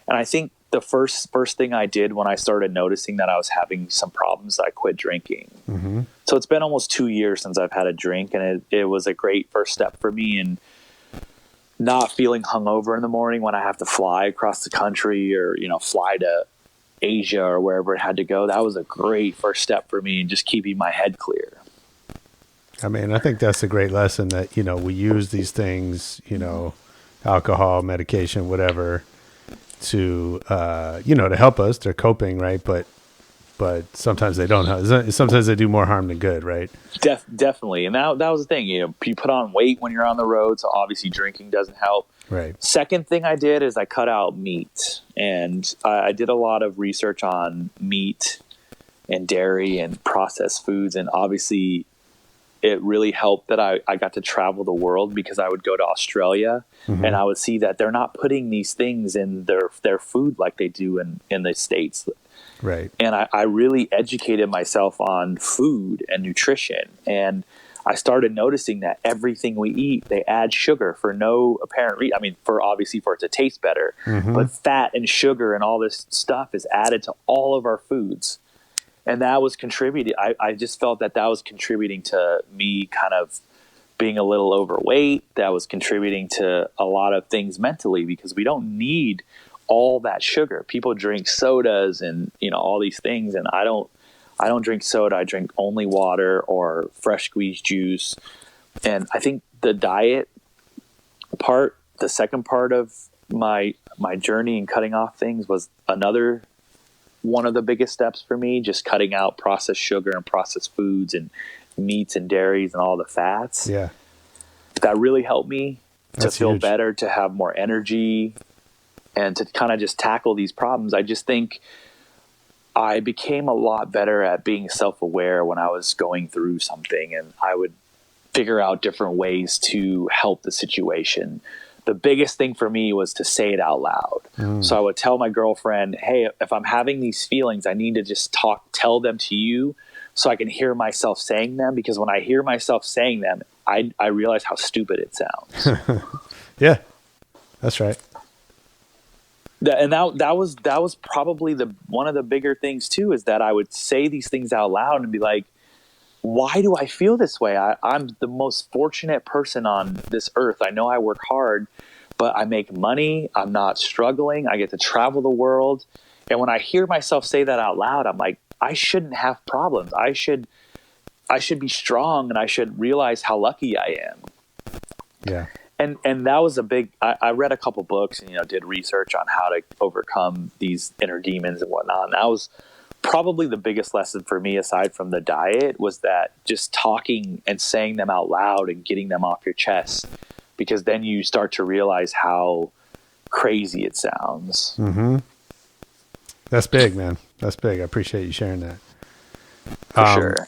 And I think the first thing I did when I started noticing that I was having some problems, I quit drinking. Mm-hmm. So it's been almost 2 years since I've had a drink, and it was a great first step for me. And not feeling hungover in the morning when I have to fly across the country or, fly to Asia or wherever it had to go. That was a great first step for me, and just keeping my head clear. I mean, I think that's a great lesson that, we use these things, alcohol, medication, whatever, to, to help us. They're coping, right? But sometimes they don't help. Sometimes they do more harm than good, right? Definitely. And that was the thing, you put on weight when you're on the road. So obviously drinking doesn't help. Right. Second thing I did is I cut out meat, and I did a lot of research on meat and dairy and processed foods. And obviously it really helped that I got to travel the world, because I would go to Australia Mm-hmm. and I would see that they're not putting these things in their food like they do in the States. Right. And I really educated myself on food and nutrition. And I started noticing that everything we eat, they add sugar for no apparent reason. I mean, for it to taste better. Mm-hmm. But fat and sugar and all this stuff is added to all of our foods. And that was contributing. I just felt that was contributing to me kind of being a little overweight. That was contributing to a lot of things mentally, because we don't need all that sugar. People drink sodas and all these things, and I don't drink soda. I drink only water or fresh squeezed juice. And I think the diet part, the second part of my journey in cutting off things, was another one of the biggest steps for me. Just cutting out processed sugar and processed foods and meats and dairies and all the fats. Yeah. That really helped me to feel huge. better, to have more energy, and to kind of just tackle these problems. I just think I became a lot better at being self-aware when I was going through something, and I would figure out different ways to help the situation. The biggest thing for me was to say it out loud. So I would tell my girlfriend, hey, if I'm having these feelings, I need to just tell them to you so I can hear myself saying them, because when I hear myself saying them, I realize how stupid it sounds. Yeah, that's right. And that was probably one of the bigger things too, is that I would say these things out loud and be like, why do I feel this way? I'm the most fortunate person on this earth. I know I work hard, but I make money. I'm not struggling. I get to travel the world. And when I hear myself say that out loud, I'm like, I shouldn't have problems. I should be strong, and I should realize how lucky I am. Yeah. And that was I read a couple books and, did research on how to overcome these inner demons and whatnot. And that was probably the biggest lesson for me, aside from the diet, was that just talking and saying them out loud and getting them off your chest, because then you start to realize how crazy it sounds. Mm-hmm. That's big, man. That's big. I appreciate you sharing that. For sure.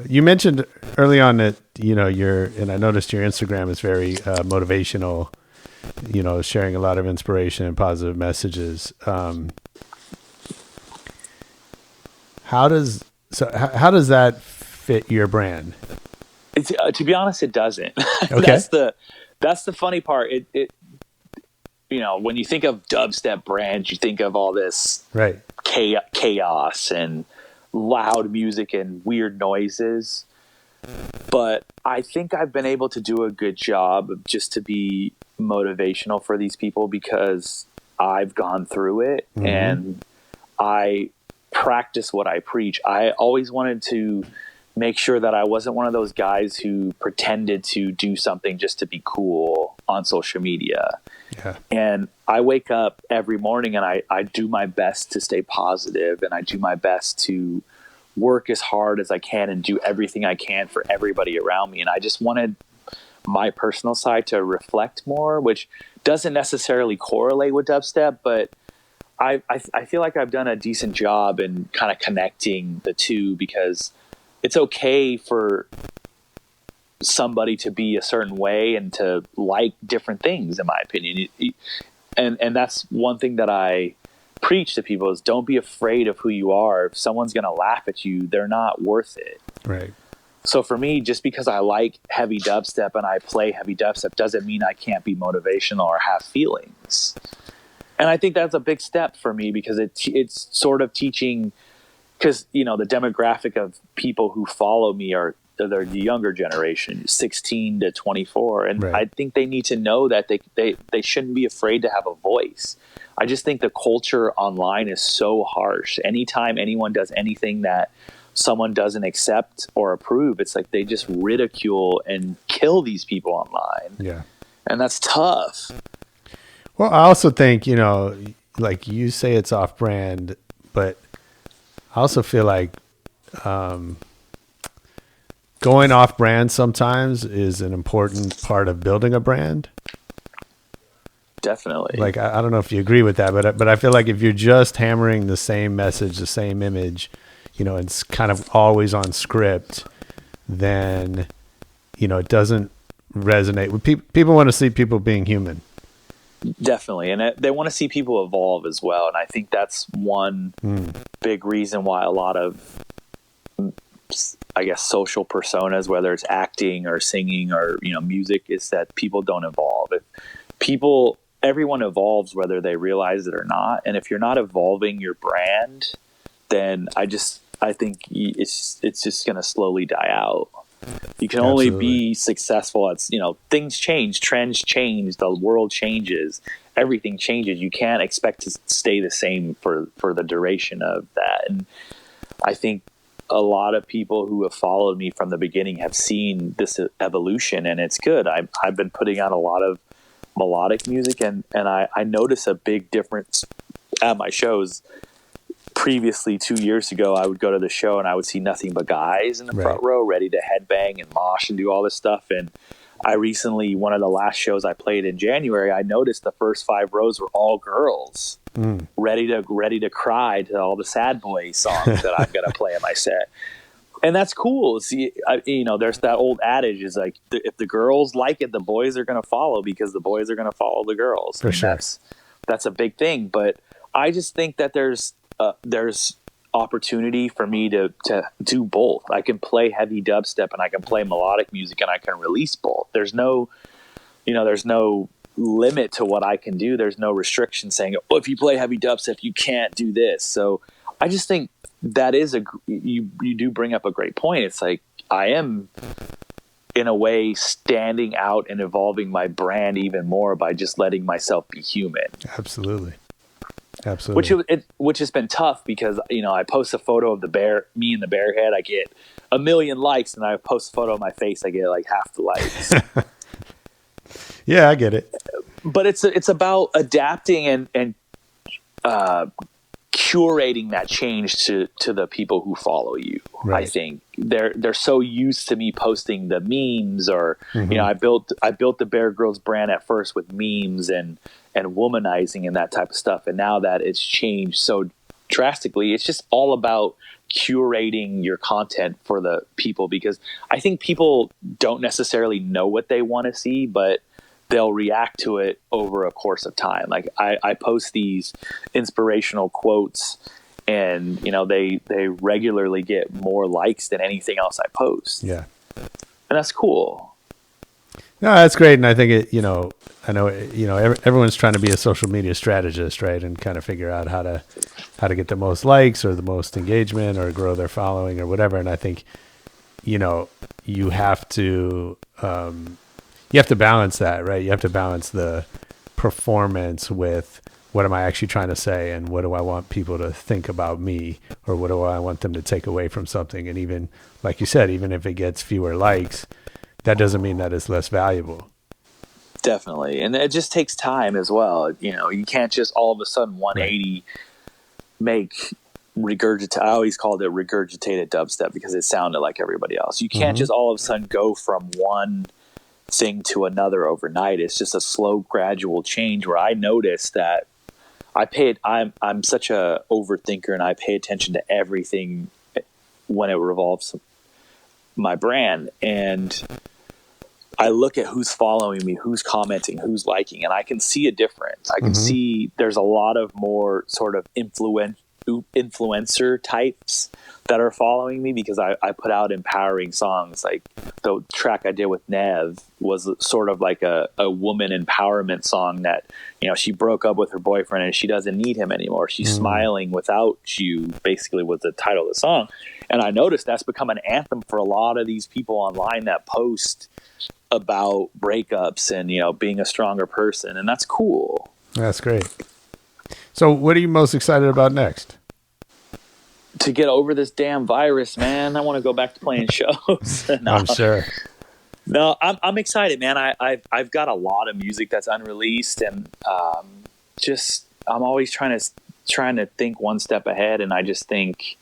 You mentioned early on that, and I noticed your Instagram is very motivational, sharing a lot of inspiration and positive messages. How does that fit your brand? To be honest, it doesn't. Okay. That's the funny part. It when you think of dubstep brands, you think of all this right chaos and loud music and weird noises. But I think I've been able to do a good job of just to be motivational for these people, because I've gone through it and I practice what I preach. I always wanted to make sure that I wasn't one of those guys who pretended to do something just to be cool on social media. Yeah. And I wake up every morning and I do my best to stay positive, and I do my best to work as hard as I can and do everything I can for everybody around me. And I just wanted my personal side to reflect more, which doesn't necessarily correlate with dubstep, but I feel like I've done a decent job in kind of connecting the two, because it's okay for somebody to be a certain way and to like different things, in my opinion. And that's one thing that I preach to people is don't be afraid of who you are. If someone's going to laugh at you, they're not worth it. Right. So for me, just because I like heavy dubstep and I play heavy dubstep doesn't mean I can't be motivational or have feelings. And I think that's a big step for me, because it's sort of teaching, because, you know, the demographic of people who follow me are they're the younger generation, 16 to 24. And right. I think they need to know that they shouldn't be afraid to have a voice. I just think the culture online is so harsh. Anytime anyone does anything that someone doesn't accept or approve, it's like they just ridicule and kill these people online. Yeah. And that's tough. Well, I also think, you know, like you say it's off brand, but I also feel like going off brand sometimes is an important part of building a brand. Definitely. Like, I don't know if you agree with that, but I feel like if you're just hammering the same message, the same image, you know, it's kind of always on script, then, you know, it doesn't resonate with people. People want to see people being human. Definitely. And they want to see people evolve as well. And I think that's one big reason why a lot of, I guess, social personas, whether it's acting or singing or, you know, music, is that people don't evolve. Everyone evolves whether they realize it or not. And if you're not evolving your brand, then I think it's just going to slowly die out. You can only be successful at, you know, things change, trends change, the world changes, everything changes. You can't expect to stay the same for the duration of that. And I think a lot of people who have followed me from the beginning have seen this evolution, and it's good. I've been putting out a lot of melodic music, and I notice a big difference at my shows. Previously, 2 years ago, I would go to the show and I would see nothing but guys in the front row ready to headbang and mosh and do all this stuff. And I recently, one of the last shows I played in January, I noticed the first 5 rows were all girls ready to cry to all the sad boy songs that I'm going to play in my set. And that's cool. See, you know, there's that old adage is like, if the girls like it, the boys are going to follow, because the boys are going to follow the girls. For sure. That's a big thing. But I just think that there's opportunity for me to do both. I can play heavy dubstep and I can play melodic music, and I can release both. There's no limit to what I can do. There's no restriction saying, oh, if you play heavy dubstep, you can't do this. So I just think that is you do bring up a great point. It's like, I am in a way standing out and evolving my brand even more by just letting myself be human. Absolutely. Which has been tough, because, you know, I post a photo of me and the bear head, I get 1 million likes, and I post a photo of my face, I get like half the likes. Yeah, I get it. But it's about adapting and curating that change to the people who follow you. Right. I think they're so used to me posting the memes, or you know, I built the Bear Grillz brand at first with memes and womanizing and that type of stuff, and now that it's changed so drastically, it's just all about curating your content for the people, because I think people don't necessarily know what they want to see, but they'll react to it over a course of time. Like I post these inspirational quotes, and, you know, they regularly get more likes than anything else I post. Yeah. And that's cool. No, that's great. And I think it, you know, I know, you know, everyone's trying to be a social media strategist, right? And kind of figure out how to get the most likes or the most engagement or grow their following or whatever. And I think, you know, you have to balance that, right? You have to balance the performance with what am I actually trying to say, and what do I want people to think about me, or what do I want them to take away from something. And even, like you said, even if it gets fewer likes, that doesn't mean that it's less valuable. Definitely. And it just takes time as well. You know, you can't just all of a sudden 180 make regurgitate. I always called it regurgitated dubstep because it sounded like everybody else. You can't just all of a sudden go from one thing to another overnight. It's just a slow, gradual change, where I noticed that I'm such a overthinker, and I pay attention to everything when it revolves my brand. And I look at who's following me, who's commenting, who's liking, and I can see a difference. I can see there's a lot of more sort of influencer types that are following me because I put out empowering songs. Like the track I did with Nev was sort of like a woman empowerment song that, she broke up with her boyfriend and she doesn't need him anymore. She's smiling without you, basically was the title of the song. And I noticed that's become an anthem for a lot of these people online that post about breakups and, being a stronger person. And that's cool. That's great. So what are you most excited about next? To get over this damn virus, man. I want to go back to playing shows. No. I'm sure. No, I'm excited, man. I've got a lot of music that's unreleased, and I'm always trying to think one step ahead. And I just think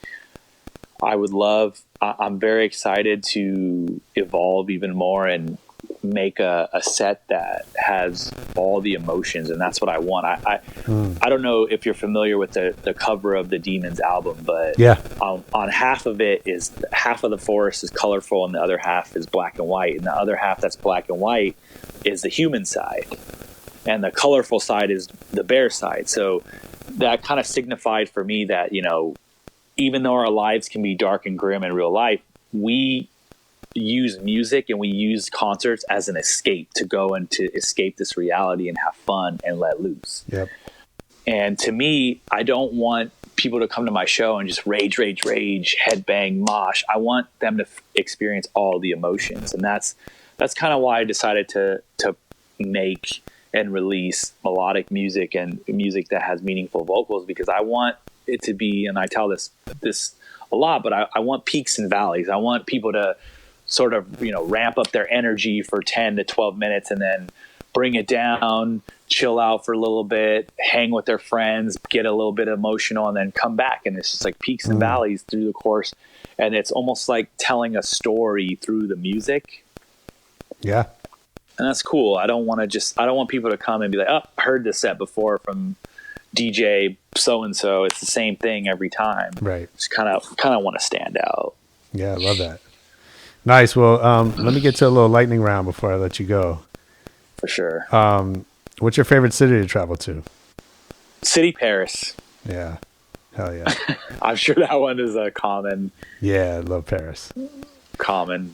I'm very excited to evolve even more and make a set that has all the emotions, and that's what I want. I don't know if you're familiar with the cover of the Demons album, but yeah, on half of it is half of the forest is colorful and the other half is black and white, and the other half that's black and white is the human side, and the colorful side is the bear side. So that kind of signified for me that, even though our lives can be dark and grim in real life, we use music and we use concerts as an escape to go and to escape this reality and have fun and let loose. Yep. And to me, I don't want people to come to my show and just rage, headbang, mosh. I want them to experience all the emotions. And that's kind of why I decided to make and release melodic music and music that has meaningful vocals, because I want it to be, and I tell this a lot, but I want peaks and valleys. I want people to sort of, ramp up their energy for 10 to 12 minutes and then bring it down, chill out for a little bit, hang with their friends, get a little bit emotional, and then come back. And it's just like peaks and valleys through the course. And it's almost like telling a story through the music. Yeah. And that's cool. I don't want people to come and be like, oh, I heard this set before from DJ so-and-so. It's the same thing every time. Right. Just kind of want to stand out. Yeah, I love that. Nice. Well, let me get to a little lightning round before I let you go. For sure. What's your favorite city to travel to? City, Paris. Yeah. Hell yeah. I'm sure that one is a common. Yeah, I love Paris. Common.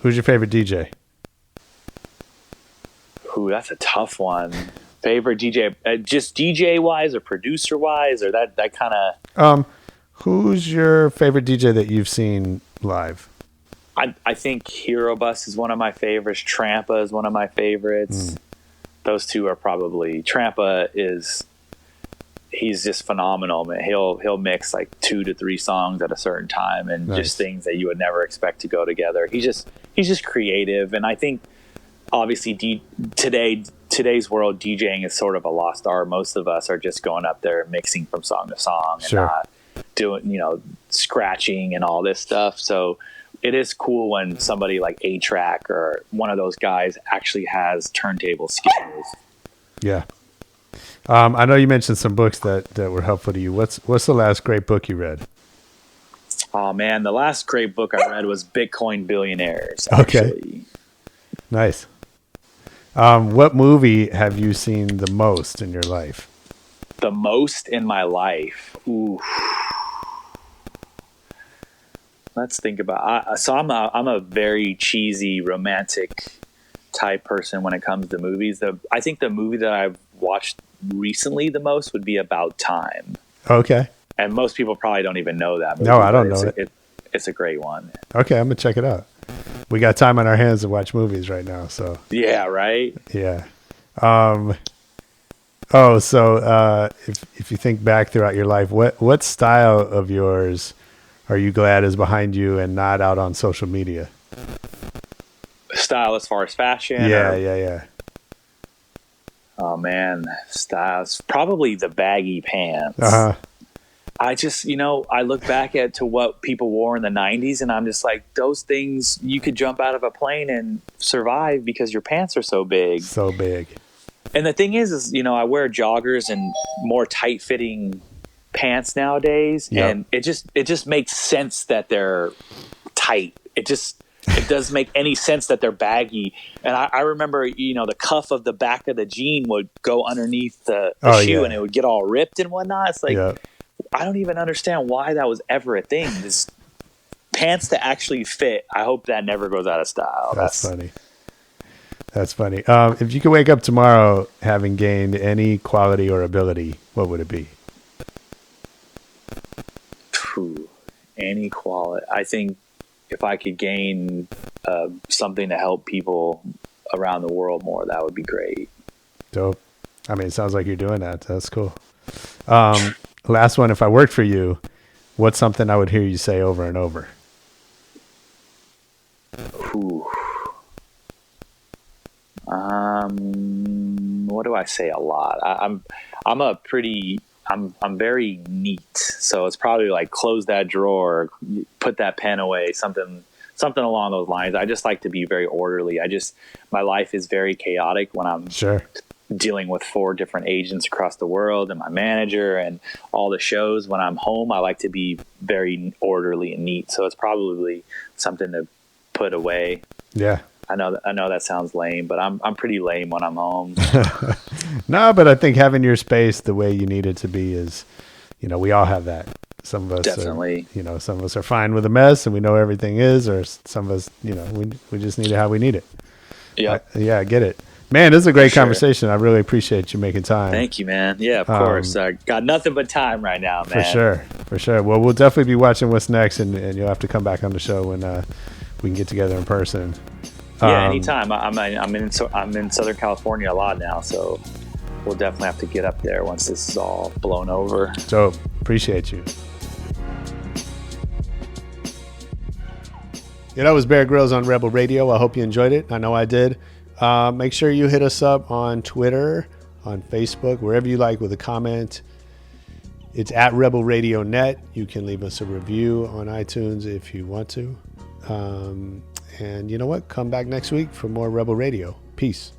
Who's your favorite DJ? Ooh, that's a tough one. Favorite DJ, just DJ wise or producer wise, or that kind of. Who's your favorite DJ that you've seen live? I think Hero Bus is one of my favorites. Trampa is one of my favorites. Those two are probably. Trampa he's just phenomenal, man. He'll mix like 2 to 3 songs at a certain time, and just things that you would never expect to go together. He's just creative, and I think obviously today's world, DJing is sort of a lost art. Most of us are just going up there mixing from song to song and not doing, scratching and all this stuff. So it is cool when somebody like A-Track or one of those guys actually has turntable skills. Yeah. I know you mentioned some books that were helpful to you. What's the last great book you read? Oh man, the last great book I read was Bitcoin Billionaires. Actually. Okay. Nice. What movie have you seen the most in your life? The most in my life? Ooh. Let's think about. So I'm a very cheesy, romantic type person when it comes to movies. I think the movie that I've watched recently the most would be About Time. Okay. And most people probably don't even know that movie. No, I don't know it. It's a great one. Okay, I'm gonna check it out. We got time on our hands to watch movies right now, so. Yeah, right? Yeah. If you think back throughout your life, what style of yours are you glad is behind you and not out on social media? Style as far as fashion? Yeah. Oh, man. Styles. Probably the baggy pants. Uh-huh. I just, I look back to what people wore in the 90s, and I'm just like, those things, you could jump out of a plane and survive because your pants are so big. So big. And the thing is, you know, I wear joggers and more tight fitting pants nowadays. Yep. And it just makes sense that they're tight. It doesn't make any sense that they're baggy. And I remember, you know, the cuff of the back of the jean would go underneath the shoe and it would get all ripped and whatnot. It's like, I don't even understand why that was ever a thing. This pants to actually fit. I hope that never goes out of style. That's funny. That's funny. If you could wake up tomorrow having gained any quality or ability, what would it be? Any quality. I think if I could gain something to help people around the world more, that would be great. Dope. I mean, it sounds like you're doing that. That's cool. Last one. If I worked for you, what's something I would hear you say over and over? What do I say a lot? I'm very neat, so it's probably like close that drawer, put that pen away, something along those lines. I just like to be very orderly. My life is very chaotic when I'm dealing with 4 different agents across the world and my manager and all the shows. When I'm home, I like to be very orderly and neat. So it's probably something to put away. Yeah. I know that sounds lame, but I'm pretty lame when I'm home. No, but I think having your space the way you need it to be is, you know, we all have that. Some of us definitely, some of us are fine with a mess and we know everything is, or some of us, you know, we just need it how we need it. Yeah. I get it. Man, this is a great conversation. I really appreciate you making time. Thank you, man. Yeah, of course. I got nothing but time right now, man. For sure. Well, we'll definitely be watching what's next, and you'll have to come back on the show when we can get together in person. Yeah, anytime. I'm in Southern California a lot now, so we'll definitely have to get up there once this is all blown over. Dope. Appreciate you. Yeah, that was Bear Grillz on Rebel Radio. I hope you enjoyed it. I know I did. Make sure you hit us up on Twitter, on Facebook, wherever you like with a comment. It's at Rebel Radio Net. You can leave us a review on iTunes if you want to. And you know what? Come back next week for more Rebel Radio. Peace.